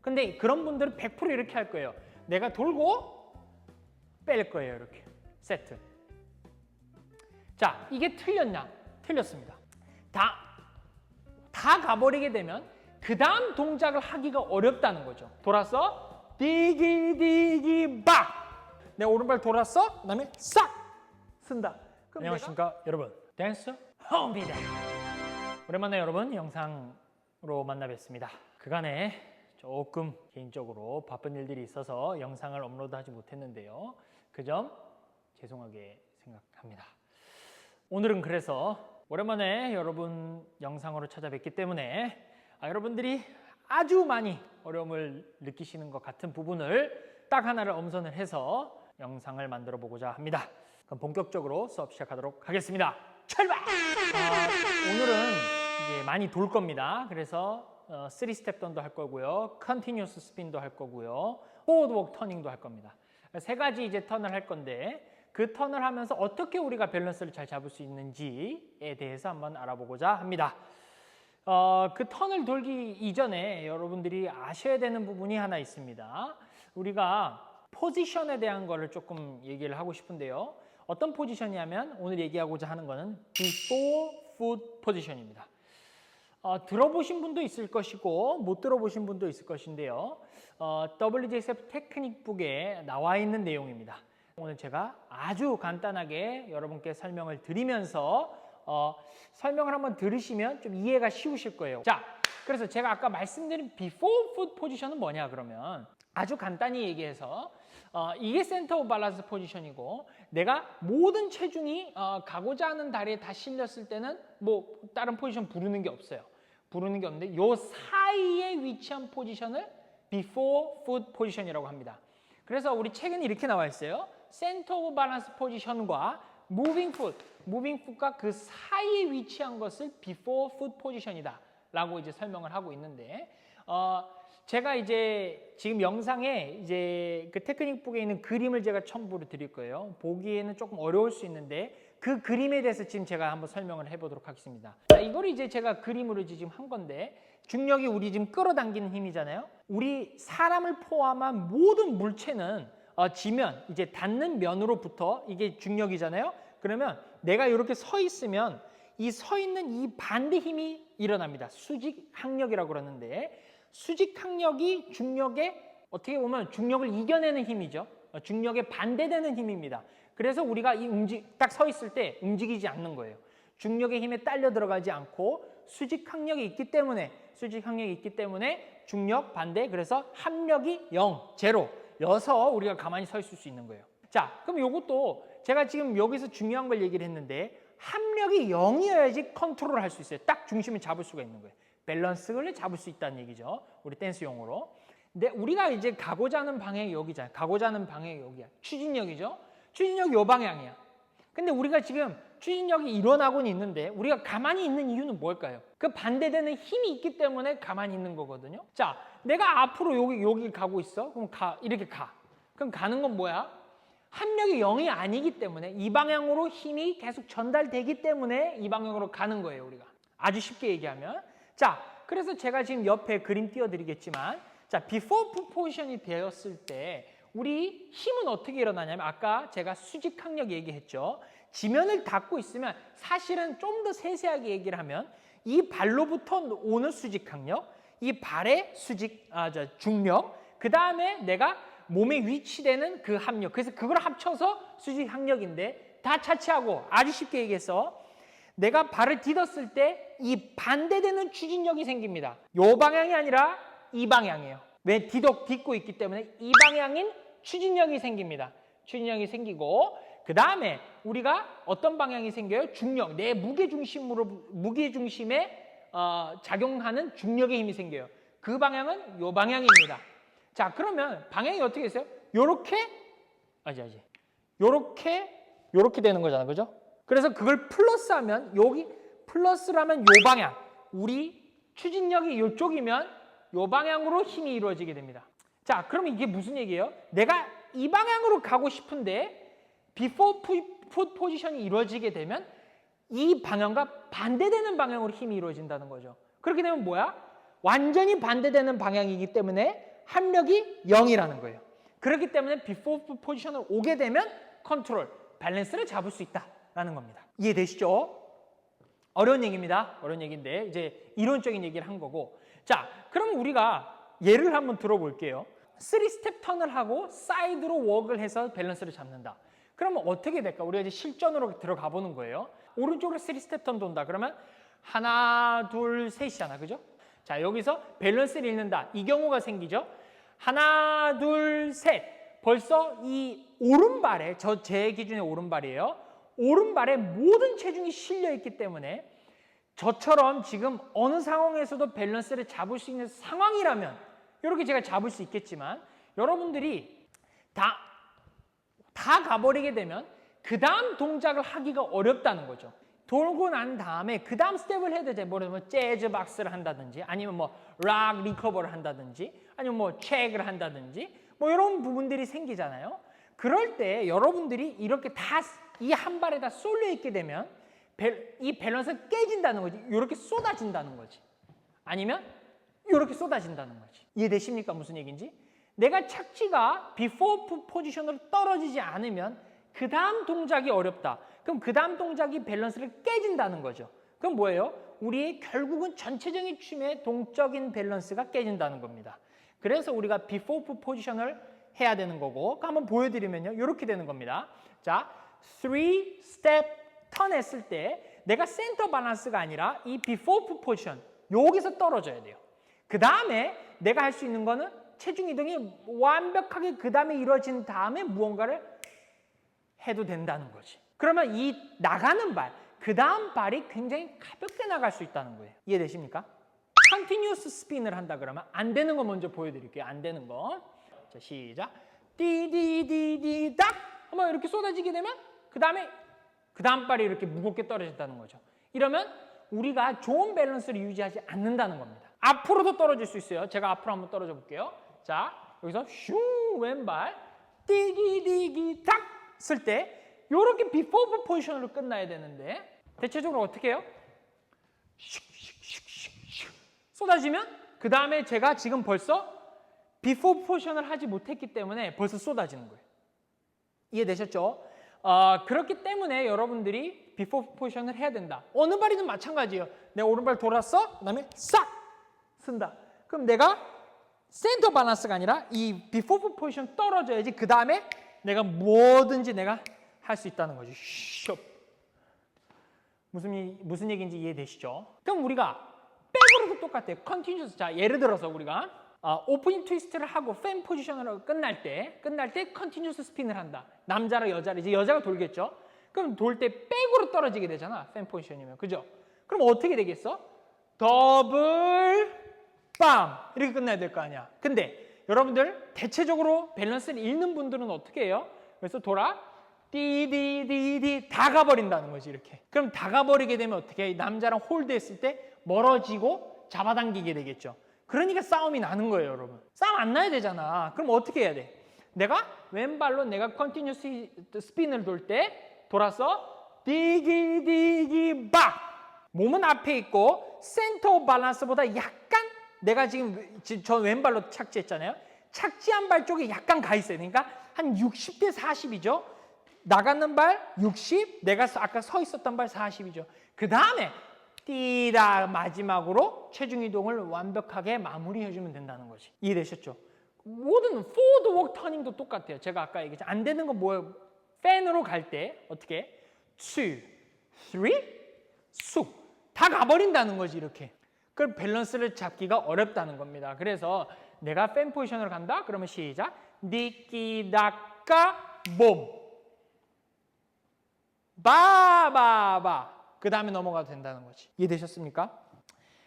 근데 그런 분들은 100% 이렇게 할 거예요. 내가 돌고 뺄 거예요. 이렇게 세트. 자, 이게 틀렸냐? 틀렸습니다. 다 가버리게 되면 그 다음 동작을 하기가 어렵다는 거죠. 돌아서 디기 박. 내 오른발 돌았어. 그다음에 싹 쓴다. 안녕하십니까 여러분. 댄서 홈입니다. 오랜만에 여러분 영상으로 만나 뵙습니다. 그간에 조금 개인적으로 바쁜 일들이 있어서 영상을 업로드하지 못했는데요. 그 점 죄송하게 생각합니다. 오늘은 그래서 오랜만에 여러분 영상으로 찾아뵙기 때문에 여러분들이 아주 많이 어려움을 느끼시는 것 같은 부분을 딱 하나를 엄선을 해서 영상을 만들어 보고자 합니다. 그럼 본격적으로 수업 시작하도록 하겠습니다. 출발! 오늘은 이제 많이 돌 겁니다. 그래서 3스텝 턴도 할 거고요. 컨티뉴어스 스핀도 할 거고요. 포워드 터닝도 할 겁니다. 세 가지 이제 턴을 할 건데 그 턴을 하면서 어떻게 우리가 밸런스를 잘 잡을 수 있는지에 대해서 한번 알아보고자 합니다. 그 턴을 돌기 이전에 여러분들이 아셔야 되는 부분이 하나 있습니다. 우리가 포지션에 대한 거를 조금 얘기를 하고 싶은데요. 어떤 포지션이냐면 오늘 얘기하고자 하는 거는 before foot 포지션입니다. 들어보신 분도 있을 것이고 못 들어보신 분도 있을 것인데요. WJSF 테크닉북에 나와 있는 내용입니다. 오늘 제가 아주 간단하게 여러분께 설명을 드리면서 설명을 한번 들으시면 좀 이해가 쉬우실 거예요. 자, 그래서 제가 아까 말씀드린 before foot 포지션은 뭐냐 그러면 아주 간단히 얘기해서 이게 센터 오브 밸런스 포지션이고 내가 모든 체중이 가고자 하는 다리에 다 실렸을 때는 뭐 다른 포지션 부르는 게 없어요. 부르는 게 없는데 요 사이에 위치한 포지션을 before foot 포지션이라고 합니다. 그래서 우리 책에는 이렇게 나와 있어요. 센터 오브 밸런스 포지션과 무빙 풋과 그 사이에 위치한 것을 before foot 포지션이다 라고 이제 설명을 하고 있는데 제가 이제 지금 영상에 이제 그 테크닉북에 있는 그림을 제가 첨부를 드릴 거예요. 보기에는 조금 어려울 수 있는데 그 그림에 대해서 지금 제가 한번 설명을 해보도록 하겠습니다. 자, 이걸 이제 제가 그림으로 지금 한 건데 중력이 우리 지금 끌어당기는 힘이잖아요. 우리 사람을 포함한 모든 물체는 지면 이제 닿는 면으로부터 이게 중력이잖아요. 그러면 내가 이렇게 서 있으면 이 서 있는 이 반대 힘이 일어납니다. 수직 항력이라고 그러는데 수직 항력이 중력에 어떻게 보면 중력을 이겨내는 힘이죠. 중력에 반대되는 힘입니다. 그래서 우리가 딱 서 있을 때 움직이지 않는 거예요. 중력의 힘에 딸려 들어가지 않고 수직 항력이 있기 때문에 중력 반대 그래서 합력이 0, 제로여서 우리가 가만히 서 있을 수 있는 거예요. 자, 그럼 이것도 제가 지금 여기서 중요한 걸 얘기를 했는데 합력이 0이어야지 컨트롤을 할 수 있어요. 딱 중심을 잡을 수가 있는 거예요. 밸런스를 잡을 수 있다는 얘기죠. 우리 댄스 용어로. 근데 우리가 이제 가고자 하는 방향이 여기잖아요. 가고자 하는 방향이 여기야. 추진력이죠. 추진력이 요 방향이야. 근데 우리가 지금 추진력이 일어나고는 있는데 우리가 가만히 있는 이유는 뭘까요? 그 반대되는 힘이 있기 때문에 가만히 있는 거거든요. 자, 내가 앞으로 여기 가고 있어. 그럼 이렇게 가. 그럼 가는 건 뭐야? 합력이 0이 아니기 때문에 이 방향으로 힘이 계속 전달되기 때문에 이 방향으로 가는 거예요, 우리가. 아주 쉽게 얘기하면. 자, 그래서 제가 지금 옆에 그림 띄워드리겠지만 자, before 포지션이 되었을 때 우리 힘은 어떻게 일어나냐면 아까 제가 수직 항력 얘기했죠. 지면을 닿고 있으면 사실은 좀 더 세세하게 얘기를 하면 이 발로부터 오는 수직 항력, 이 발의 중력, 그 다음에 내가 몸에 위치되는 그 합력. 그래서 그걸 합쳐서 수직 항력인데 다 차치하고 아주 쉽게 얘기해서 내가 발을 디뎠을 때 이 반대되는 추진력이 생깁니다. 요 방향이 아니라 이 방향이에요. 왜 딛고 있기 때문에 이 방향인 추진력이 생깁니다. 추진력이 생기고 그 다음에 우리가 어떤 방향이 생겨요? 중력, 내 무게중심에 작용하는 중력의 힘이 생겨요. 그 방향은 요 방향입니다. 자, 그러면 방향이 어떻게 됐어요? 요렇게 되는 거잖아, 그죠? 그래서 그걸 플러스하면 여기 플러스라면 요 방향, 우리 추진력이 요쪽이면 요 방향으로 힘이 이루어지게 됩니다. 자, 그러면 이게 무슨 얘기예요? 내가 이 방향으로 가고 싶은데 before foot 포지션이 이루어지게 되면 이 방향과 반대되는 방향으로 힘이 이루어진다는 거죠. 그렇게 되면 뭐야? 완전히 반대되는 방향이기 때문에 합력이 0이라는 거예요. 그렇기 때문에 before 포지션을 오게 되면 컨트롤, 밸런스를 잡을 수 있다라는 겁니다. 이해되시죠? 어려운 얘기입니다. 어려운 얘기인데 이제 이론적인 얘기를 한 거고. 자, 그럼 우리가 예를 한번 들어볼게요. 3스텝 턴을 하고 사이드로 웍을 해서 밸런스를 잡는다. 그러면 어떻게 될까? 우리가 이제 실전으로 들어가 보는 거예요. 오른쪽으로 3스텝 턴 돈다. 그러면 하나, 둘, 셋이잖아. 그죠? 자, 여기서 밸런스를 잃는다. 이 경우가 생기죠. 하나, 둘, 셋. 벌써 이 오른발에, 제 기준의 오른발이에요. 오른발에 모든 체중이 실려 있기 때문에 저처럼 지금 어느 상황에서도 밸런스를 잡을 수 있는 상황이라면 이렇게 제가 잡을 수 있겠지만 여러분들이 다 가버리게 되면 그 다음 동작을 하기가 어렵다는 거죠. 돌고 난 다음에 그 다음 스텝을 해야 되죠. 뭐 재즈 박스를 한다든지 아니면 뭐 락 리커버를 한다든지 아니면 뭐 체크를 한다든지 뭐 이런 부분들이 생기잖아요. 그럴 때 여러분들이 이렇게 다 이 한 발에 다 쏠려 있게 되면 이 밸런스가 깨진다는 거지. 이렇게 쏟아진다는 거지. 아니면 이렇게 쏟아진다는 거지. 이해되십니까? 무슨 얘기인지? 내가 착지가 before 포지션으로 떨어지지 않으면 그 다음 동작이 어렵다. 그럼 그 다음 동작이 밸런스를 깨진다는 거죠. 그럼 뭐예요? 우리의 결국은 전체적인 춤의 동적인 밸런스가 깨진다는 겁니다. 그래서 우리가 before 포지션을 해야 되는 거고 한번 보여드리면요. 이렇게 되는 겁니다. 자, 3스텝 턴 했을 때 내가 센터 밸런스가 아니라 이 before 포지션 여기서 떨어져야 돼요. 그 다음에 내가 할 수 있는 거는 체중 이동이 완벽하게 그 다음에 이루어진 다음에 무언가를 해도 된다는 거지. 그러면 이 나가는 발, 그 다음 발이 굉장히 가볍게 나갈 수 있다는 거예요. 이해되십니까? 컨티뉴어스 스핀을 한다 그러면 안 되는 거 먼저 보여드릴게요. 안 되는 거. 자, 시작. 디디디디닥 한번 이렇게 쏟아지게 되면 그 다음에 그 다음 발이 이렇게 무겁게 떨어진다는 거죠. 이러면 우리가 좋은 밸런스를 유지하지 않는다는 겁니다. 앞으로도 떨어질 수 있어요. 제가 앞으로 한번 떨어져 볼게요. 자, 여기서 슝 왼발 디기디기 탁 쓸 때 이렇게 비포 포지션으로 끝나야 되는데 대체적으로 어떻게 해요? 슉슉슉슉슉 쏟아지면 그 다음에 제가 지금 벌써 비포 포지션을 하지 못했기 때문에 벌써 쏟아지는 거예요. 이해되셨죠? 그렇기 때문에 여러분들이 비포 포지션을 해야 된다. 어느 발이든 마찬가지예요. 내 오른발 돌았어? 그 다음에 싹 쓴다. 그럼 내가 센터 밸런스가 아니라 이 비포 포지션 떨어져야지 그 다음에 내가 뭐든지 내가 할 수 있다는 거죠. 숍. 무슨 얘기인지 이해되시죠? 그럼 우리가 백으로도 똑같아요. 컨티뉴어스. 자, 예를 들어서 우리가 오프닝 트위스트를 하고 팬 포지션으로 끝날 때 컨티뉴어스 스핀을 한다. 남자랑 여자를 이제 여자가 돌겠죠. 그럼 돌 때 백으로 떨어지게 되잖아. 팬 포지션이면. 그죠? 그럼 어떻게 되겠어? 더블 빰 이렇게 끝나야 될 거 아니야. 근데 여러분들 대체적으로 밸런스를 잃는 분들은 어떻게 해요? 그래서 돌아 디디디디 다 가버린다는 거지 이렇게. 그럼 다 가버리게 되면 어떻게 해? 남자랑 홀드했을 때 멀어지고 잡아당기게 되겠죠. 그러니까 싸움이 나는 거예요, 여러분. 싸움 안 나야 되잖아. 그럼 어떻게 해야 돼? 내가 왼발로 내가 컨티뉴스 스핀을 돌 때 돌아서 디기디기 박 몸은 앞에 있고 센터 밸런스보다 약간 내가 지금 저 왼발로 착지했잖아요. 착지한 발 쪽에 약간 가 있어요. 그러니까 한 60대 40이죠. 나가는 발 60, 내가 아까 서 있었던 발 40이죠. 그 다음에 띠다 마지막으로 체중 이동을 완벽하게 마무리해주면 된다는 거지. 이해되셨죠? 모든 포워드 웍 터닝도 똑같아요. 제가 아까 얘기했죠. 안 되는 건 뭐예요? 팬으로 갈 때 어떻게? 2, 3, 쑥 다 가버린다는 거지 이렇게. 그럼 밸런스를 잡기가 어렵다는 겁니다. 그래서 내가 팬 포지션으로 간다? 그러면 시작. 니끼다까 봄 바바바 그 다음에 넘어가도 된다는 거지. 이해되셨습니까?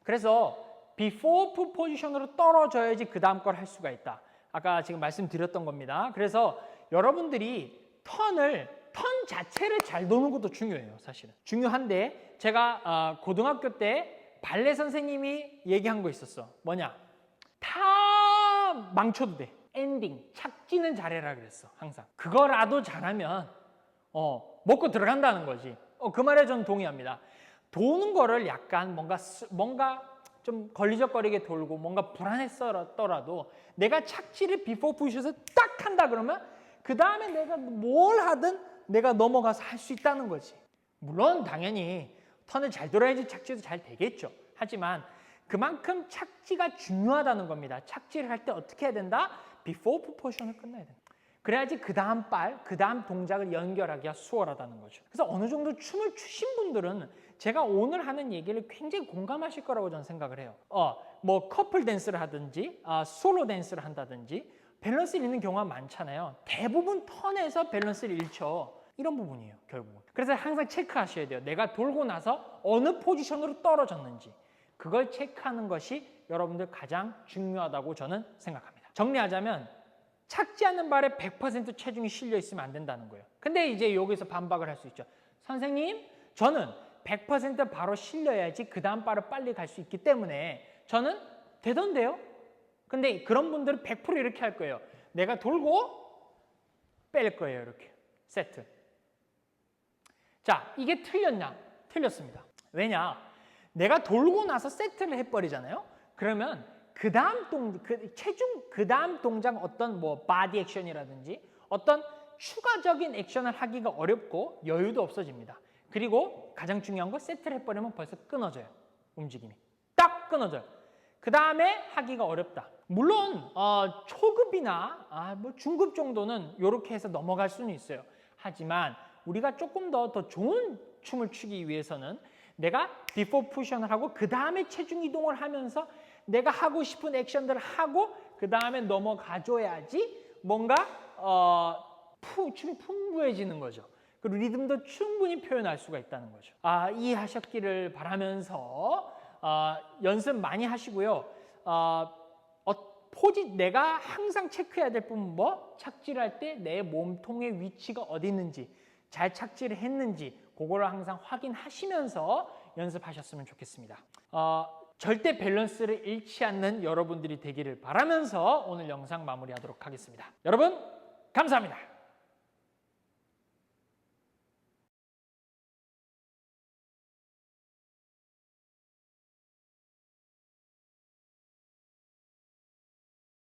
그래서 before 포지션으로 떨어져야지 그 다음 걸 할 수가 있다. 아까 지금 말씀드렸던 겁니다. 그래서 여러분들이 턴 자체를 잘 도는 것도 중요해요. 사실은 중요한데 제가 고등학교 때 발레 선생님이 얘기한 거 있었어. 뭐냐? 다 망쳐도 돼. 엔딩, 착지는 잘해라 그랬어. 항상. 그거라도 잘하면 먹고 들어간다는 거지. 그 말에 저는 동의합니다. 도는 거를 약간 뭔가 좀 걸리적거리게 돌고 뭔가 불안했더라도 내가 착지를 비포 푸시에서 딱 한다 그러면 그 다음에 내가 뭘 하든 내가 넘어가서 할 수 있다는 거지. 물론 당연히 턴을 잘 돌아야지 착지도 잘 되겠죠. 하지만 그만큼 착지가 중요하다는 겁니다. 착지를 할 때 어떻게 해야 된다? 비포 포지션을 끝내야 된다. 그래야지 그 다음 그 다음 동작을 연결하기가 수월하다는 거죠. 그래서 어느 정도 춤을 추신 분들은 제가 오늘 하는 얘기를 굉장히 공감하실 거라고 저는 생각을 해요. 뭐 커플 댄스를 하든지 솔로 댄스를 한다든지 밸런스를 잃는 경우가 많잖아요. 대부분 턴에서 밸런스를 잃죠. 이런 부분이에요, 결국은. 그래서 항상 체크하셔야 돼요. 내가 돌고 나서 어느 포지션으로 떨어졌는지. 그걸 체크하는 것이 여러분들 가장 중요하다고 저는 생각합니다. 정리하자면 착지하는 발에 100% 체중이 실려 있으면 안 된다는 거예요. 근데 이제 여기서 반박을 할 수 있죠. 선생님, 저는 100% 바로 실려야지 그 다음 발을 빨리 갈 수 있기 때문에 저는 되던데요? 근데 그런 분들은 100% 이렇게 할 거예요. 내가 돌고 뺄 거예요, 이렇게. 세트. 자, 이게 틀렸냐? 틀렸습니다. 왜냐? 내가 돌고 나서 세트를 해버리잖아요? 그러면 그 다음 동작 어떤 뭐 바디 액션이라든지 어떤 추가적인 액션을 하기가 어렵고 여유도 없어집니다. 그리고 가장 중요한 건 세트를 해버리면 벌써 끊어져요. 움직임이. 딱 끊어져요. 그 다음에 하기가 어렵다. 물론 초급이나 뭐 중급 정도는 이렇게 해서 넘어갈 수는 있어요. 하지만 우리가 조금 더 좋은 춤을 추기 위해서는 내가 비포 포지션을 하고 그 다음에 체중 이동을 하면서 내가 하고 싶은 액션들을 하고 그 다음에 넘어가줘야지 뭔가 춤이 풍부해지는 거죠. 그리고 리듬도 충분히 표현할 수가 있다는 거죠. 이해하셨기를 바라면서 연습 많이 하시고요. 내가 항상 체크해야 될 부분 착지를 할 때 내 몸통의 위치가 어디 있는지 잘 착지를 했는지 그거를 항상 확인하시면서 연습하셨으면 좋겠습니다. 절대 밸런스를 잃지 않는 여러분들이 되기를 바라면서 오늘 영상 마무리하도록 하겠습니다. 여러분 감사합니다.